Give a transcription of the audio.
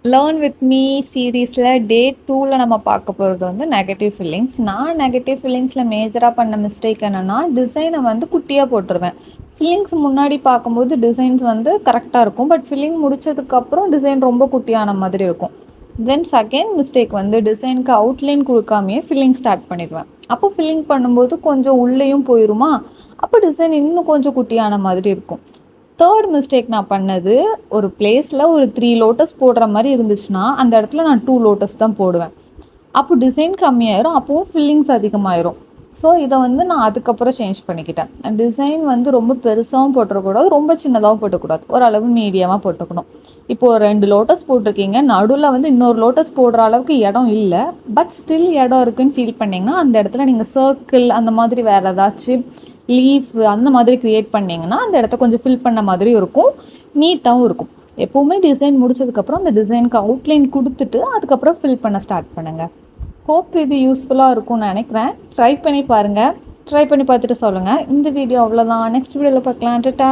Learn with me சீரீஸில் டே 2ல் நம்ம பார்க்க போகிறது வந்து நெகட்டிவ் ஃபீலிங்ஸ். நான் நெகட்டிவ் ஃபீலிங்ஸில் மேஜராக பண்ண மிஸ்டேக் என்னென்னா, டிசைனை வந்து குட்டியாக போட்டுருவேன். ஃபீலிங்ஸ் முன்னாடி பார்க்கும்போது டிசைன்ஸ் வந்து கரெக்டாக இருக்கும், பட் ஃபில்லிங் முடிச்சதுக்கப்புறம் டிசைன் ரொம்ப குட்டியான மாதிரி இருக்கும். தென் செகண்ட் மிஸ்டேக் வந்து டிசைனுக்கு அவுட்லைன் கொடுக்காமையே ஃபில்லிங் ஸ்டார்ட் பண்ணிடுவேன். அப்போ ஃபில்லிங் பண்ணும்போது கொஞ்சம் உள்ளேயும் போயிடுமா, அப்போ டிசைன் இன்னும் கொஞ்சம் குட்டியான மாதிரி இருக்கும். தேர்ட் மிஸ்டேக் நான் பண்ணது, ஒரு பிளேஸில் ஒரு 3 லோட்டஸ் போடுற மாதிரி இருந்துச்சுன்னா அந்த இடத்துல நான் 2 லோட்டஸ் தான் போடுவேன். அப்போ டிசைன் கம்மியாயிரும், அப்போவும் ஃபில்லிங்ஸ் அதிகமாயிரும். ஸோ இதை வந்து நான் அதுக்கப்புறம் சேஞ்ச் பண்ணிக்கிட்டேன். டிசைன் வந்து ரொம்ப பெருசாகவும் போட்டுறக்கூடாது, ரொம்ப சின்னதாகவும் போட்டக்கூடாது, ஓரளவு மீடியமாக போட்டுக்கணும். இப்போது 2 லோட்டஸ் போட்டிருக்கீங்க, நடுவில் வந்து இன்னொரு லோட்டஸ் போடுற அளவுக்கு இடம் இல்லை, பட் ஸ்டில் இடம் இருக்குதுன்னு ஃபீல் பண்ணிங்கன்னா அந்த இடத்துல நீங்கள் சர்க்கிள் அந்த மாதிரி வேறு ஏதாச்சும் லீஃப் அந்த மாதிரி க்ரியேட் பண்ணிங்கன்னா அந்த இடத்த கொஞ்சம் ஃபில் பண்ண மாதிரியும் இருக்கும், நீட்டாகவும் இருக்கும். எப்போவுமே டிசைன் முடிச்சதுக்கப்புறம் அந்த டிசைனுக்கு அவுட்லைன் கொடுத்துட்டு அதுக்கப்புறம் ஃபில் பண்ண ஸ்டார்ட் பண்ணுங்கள். ஹோப் இது யூஸ்ஃபுல்லாக இருக்கும்னு நினைக்கிறேன். ட்ரை பண்ணி பாருங்கள். ட்ரை பண்ணி பார்த்துட்டு சொல்லுங்கள். இந்த வீடியோ அவ்வளோதான். நெக்ஸ்ட் வீடியோவில் பார்க்கலாம். டாடா.